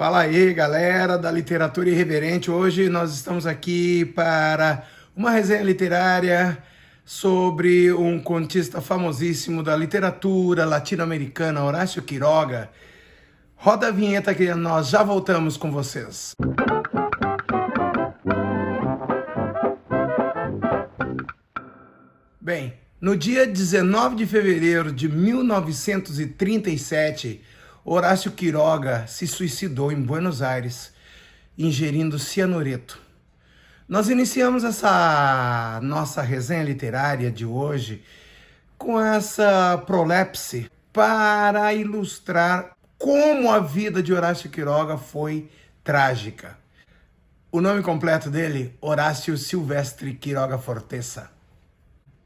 Fala aí, galera da Literatura Irreverente. Hoje nós estamos aqui para uma resenha literária sobre um contista famosíssimo da literatura latino-americana, Horácio Quiroga. Roda a vinheta que nós já voltamos com vocês. Bem, no dia 19 de fevereiro de 1937, Horácio Quiroga se suicidou em Buenos Aires, ingerindo cianureto. Nós iniciamos essa nossa resenha literária de hoje com essa prolepse para ilustrar como a vida de Horácio Quiroga foi trágica. O nome completo dele, Horácio Silvestre Quiroga Forteza.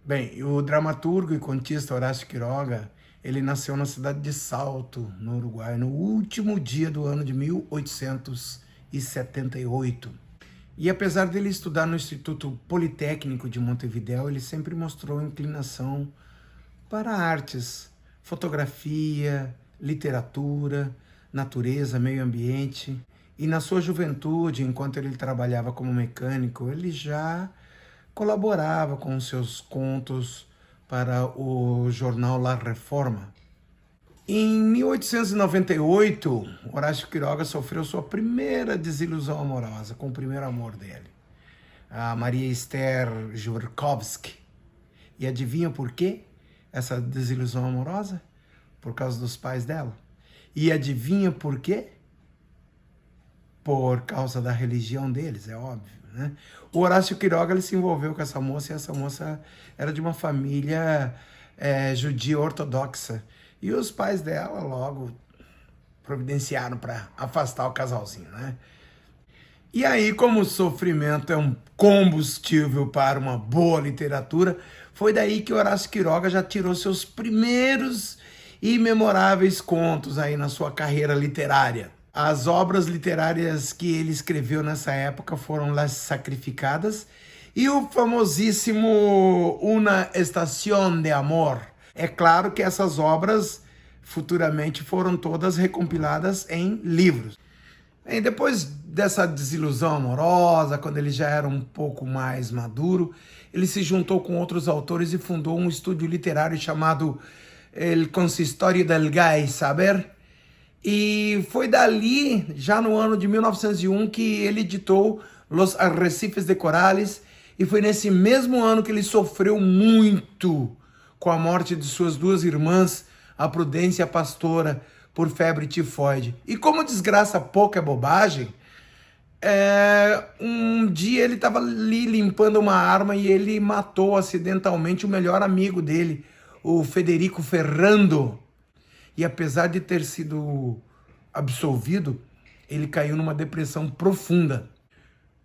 Bem, o dramaturgo e contista Horácio Quiroga, ele nasceu na cidade de Salto, no Uruguai, no último dia do ano de 1878. E apesar dele estudar no Instituto Politécnico de Montevidéu, ele sempre mostrou inclinação para artes, fotografia, literatura, natureza, meio ambiente. E na sua juventude, enquanto ele trabalhava como mecânico, ele já colaborava com seus contos para o jornal La Reforma. Em 1898, Horácio Quiroga sofreu sua primeira desilusão amorosa com o primeiro amor dele, a Maria Esther Jurkowski. E adivinha por quê essa desilusão amorosa? Por causa dos pais dela. E adivinha por quê? Por causa da religião deles, é óbvio, né? O Horácio Quiroga ele se envolveu com essa moça, e essa moça era de uma família judia ortodoxa. E os pais dela logo providenciaram para afastar o casalzinho, né? E aí, como o sofrimento é um combustível para uma boa literatura, foi daí que Horácio Quiroga já tirou seus primeiros e memoráveis contos aí na sua carreira literária. As obras literárias que ele escreveu nessa época foram Las Sacrificadas e o famosíssimo Una Estación de Amor. É claro que essas obras futuramente foram todas recompiladas em livros. E depois dessa desilusão amorosa, quando ele já era um pouco mais maduro, ele se juntou com outros autores e fundou um estúdio literário chamado El Consistorio del Gay Saber. E foi dali, já no ano de 1901, que ele editou Los Arrecifes de Corales, e foi nesse mesmo ano que ele sofreu muito com a morte de suas duas irmãs, a Prudência e a Pastora, por febre tifoide. E como desgraça pouca é bobagem, um dia ele estava ali limpando uma arma e ele matou acidentalmente o melhor amigo dele, o Federico Ferrando. E apesar de ter sido absolvido, ele caiu numa depressão profunda.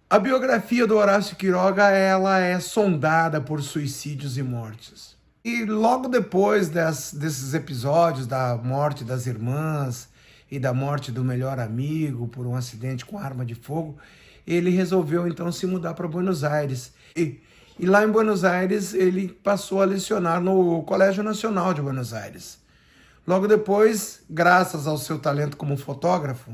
A biografia do Horácio Quiroga ela é sondada por suicídios e mortes. E logo depois desses episódios da morte das irmãs e da morte do melhor amigo por um acidente com arma de fogo, ele resolveu então se mudar para Buenos Aires. E lá em Buenos Aires ele passou a lecionar no Colégio Nacional de Buenos Aires. Logo depois, graças ao seu talento como fotógrafo,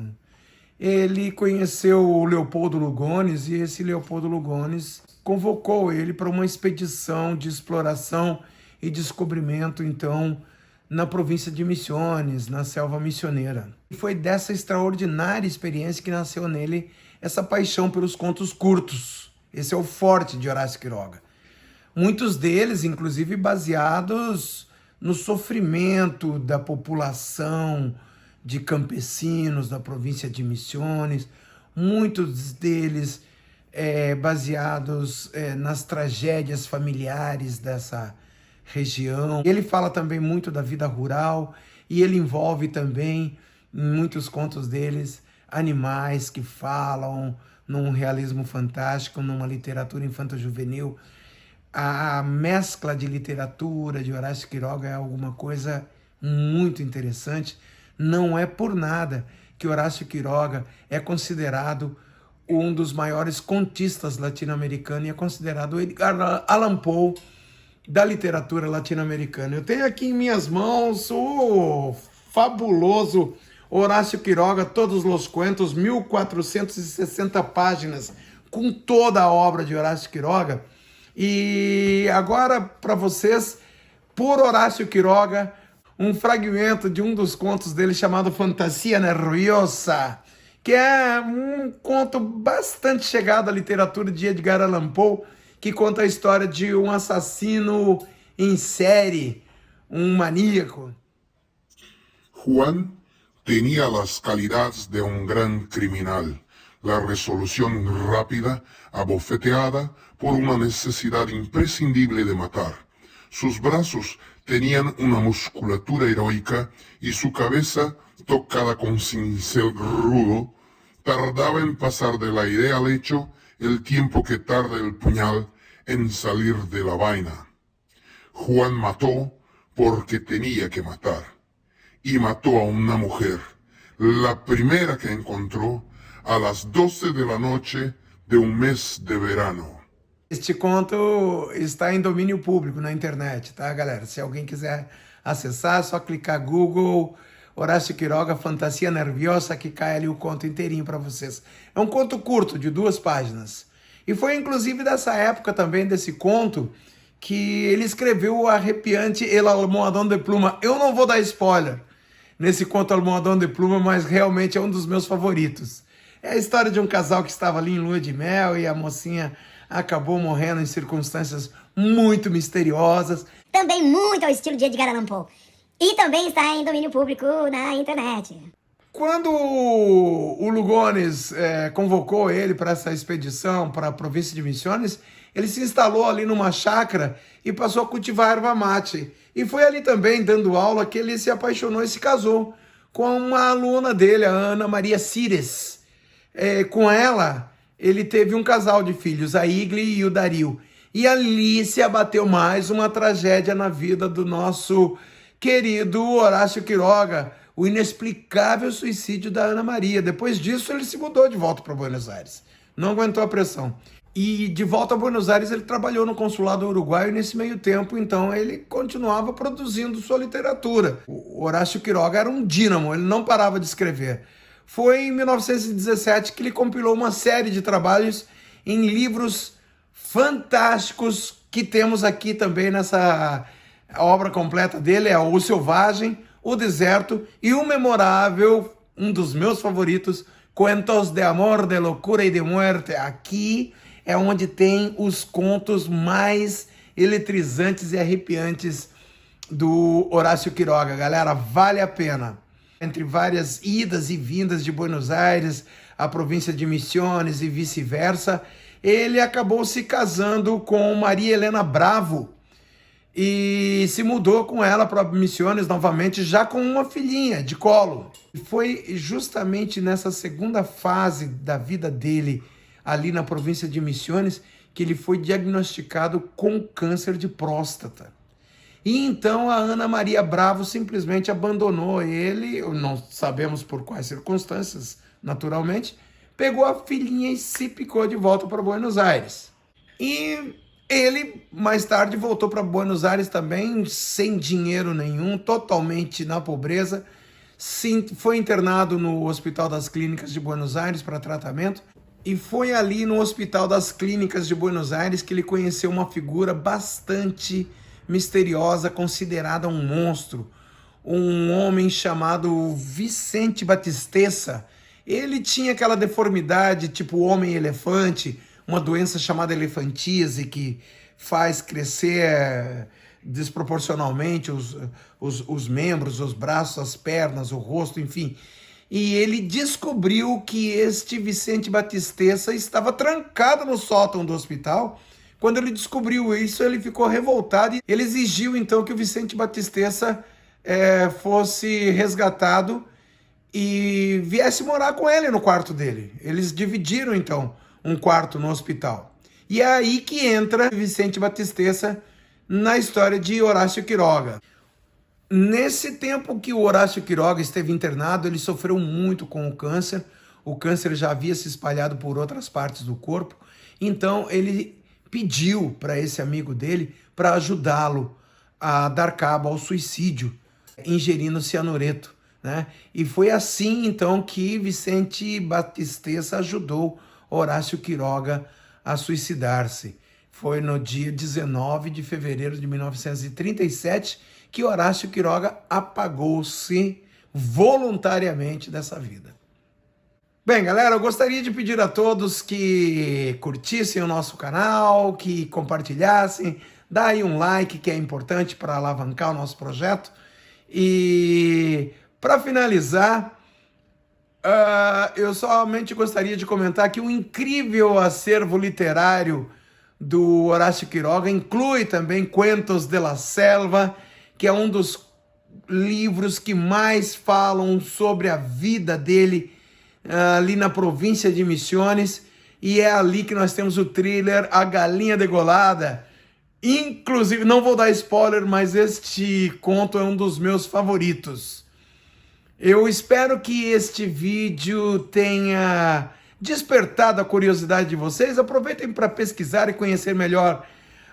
ele conheceu o Leopoldo Lugones e esse Leopoldo Lugones convocou ele para uma expedição de exploração e descobrimento, então, na província de Misiones, na selva missioneira. E foi dessa extraordinária experiência que nasceu nele essa paixão pelos contos curtos. Esse é o forte de Horácio Quiroga. Muitos deles, inclusive, baseados no sofrimento da população de campesinos da província de Misiones, muitos deles baseados nas tragédias familiares dessa região. Ele fala também muito da vida rural e ele envolve também, em muitos contos deles, animais que falam num realismo fantástico, numa literatura infanto-juvenil. A mescla de literatura de Horácio Quiroga é alguma coisa muito interessante. Não é por nada que Horácio Quiroga é considerado um dos maiores contistas latino-americanos e é considerado o Edgar Allan Poe da literatura latino-americana. Eu tenho aqui em minhas mãos o fabuloso Horácio Quiroga, Todos os Cuentos, 1460 páginas, com toda a obra de Horácio Quiroga. E agora, para vocês, por Horácio Quiroga, um fragmento de um dos contos dele chamado Fantasia Nerviosa, que é um conto bastante chegado à literatura de Edgar Allan Poe, que conta a história de um assassino em série, um maníaco. Juan tenía las calidades de un gran criminal, la resolución rápida, abofeteada por una necesidad imprescindible de matar. Sus brazos tenían una musculatura heroica y su cabeza, tocada con cincel rudo, tardaba en pasar de la idea al hecho el tiempo que tarda el puñal en salir de la vaina. Juan mató porque tenía que matar. Y mató a una mujer, la primera que encontró, a las 12 de la noche de un mes de verano. Este conto está em domínio público na internet, tá, galera? Se alguém quiser acessar, é só clicar Google, Horácio Quiroga, Fantasia Nerviosa, que cai ali o conto inteirinho para vocês. É um conto curto, de 2 páginas. E foi inclusive dessa época também, desse conto, que ele escreveu o arrepiante El Almohadón de Pluma. Eu não vou dar spoiler nesse conto Almohadón de Pluma, mas realmente é um dos meus favoritos. É a história de um casal que estava ali em lua de mel e a mocinha acabou morrendo em circunstâncias muito misteriosas. Também muito ao estilo de Edgar Allan Poe. E também está em domínio público na internet. Quando o Lugones convocou ele para essa expedição para a província de Misiones, ele se instalou ali numa chácara e passou a cultivar erva mate. E foi ali também, dando aula, que ele se apaixonou e se casou com uma aluna dele, a Ana Maria Cires. Com ela, ele teve um casal de filhos, a Igli e o Dario. E ali se abateu mais uma tragédia na vida do nosso querido Horácio Quiroga, o inexplicável suicídio da Ana Maria. Depois disso, ele se mudou de volta para Buenos Aires. Não aguentou a pressão. E de volta a Buenos Aires, ele trabalhou no consulado uruguaio. Nesse meio tempo, então, ele continuava produzindo sua literatura. O Horácio Quiroga era um dínamo, ele não parava de escrever. Foi em 1917 que ele compilou uma série de trabalhos em livros fantásticos que temos aqui também nessa obra completa dele, é O Selvagem, O Deserto e o memorável, um dos meus favoritos, Cuentos de Amor, de Loucura e de Muerte. Aqui é onde tem os contos mais eletrizantes e arrepiantes do Horácio Quiroga. Galera, vale a pena. Entre várias idas e vindas de Buenos Aires, a província de Misiones e vice-versa, ele acabou se casando com Maria Helena Bravo e se mudou com ela para Misiones novamente, já com uma filhinha de colo. E foi justamente nessa segunda fase da vida dele, ali na província de Misiones, que ele foi diagnosticado com câncer de próstata. E então a Ana Maria Bravo simplesmente abandonou ele, não sabemos por quais circunstâncias, naturalmente, pegou a filhinha e se picou de volta para Buenos Aires. E ele, mais tarde, voltou para Buenos Aires também, sem dinheiro nenhum, totalmente na pobreza. Sim, foi internado no Hospital das Clínicas de Buenos Aires para tratamento. E foi ali no Hospital das Clínicas de Buenos Aires que ele conheceu uma figura bastante misteriosa, considerada um monstro. Um homem chamado Vicente Batistessa. Ele tinha aquela deformidade tipo homem-elefante, uma doença chamada elefantíase que faz crescer desproporcionalmente os membros, os braços, as pernas, o rosto, enfim. E ele descobriu que este Vicente Batistessa estava trancado no sótão do hospital. Quando ele descobriu isso, ele ficou revoltado e ele exigiu então que o Vicente Batistessa fosse resgatado e viesse morar com ele no quarto dele. Eles dividiram então um quarto no hospital. E é aí que entra Vicente Batistessa na história de Horácio Quiroga. Nesse tempo que o Horácio Quiroga esteve internado, ele sofreu muito com o câncer. O câncer já havia se espalhado por outras partes do corpo. Então ele pediu para esse amigo dele para ajudá-lo a dar cabo ao suicídio, ingerindo cianureto, né? E foi assim, então, que Vicente Batisteza ajudou Horácio Quiroga a suicidar-se. Foi no dia 19 de fevereiro de 1937 que Horácio Quiroga apagou-se voluntariamente dessa vida. Bem, galera, eu gostaria de pedir a todos que curtissem o nosso canal, que compartilhassem, dá aí um like que é importante para alavancar o nosso projeto. E para finalizar, eu somente gostaria de comentar que o incrível acervo literário do Horácio Quiroga inclui também Cuentos de la Selva, que é um dos livros que mais falam sobre a vida dele ali na província de Misiones, e é ali que nós temos o thriller A Galinha Degolada. Inclusive, não vou dar spoiler, mas este conto é um dos meus favoritos. Eu espero que este vídeo tenha despertado a curiosidade de vocês. Aproveitem para pesquisar e conhecer melhor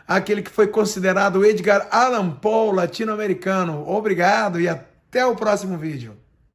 aquele que foi considerado o Edgar Allan Poe latino-americano. Obrigado e até o próximo vídeo.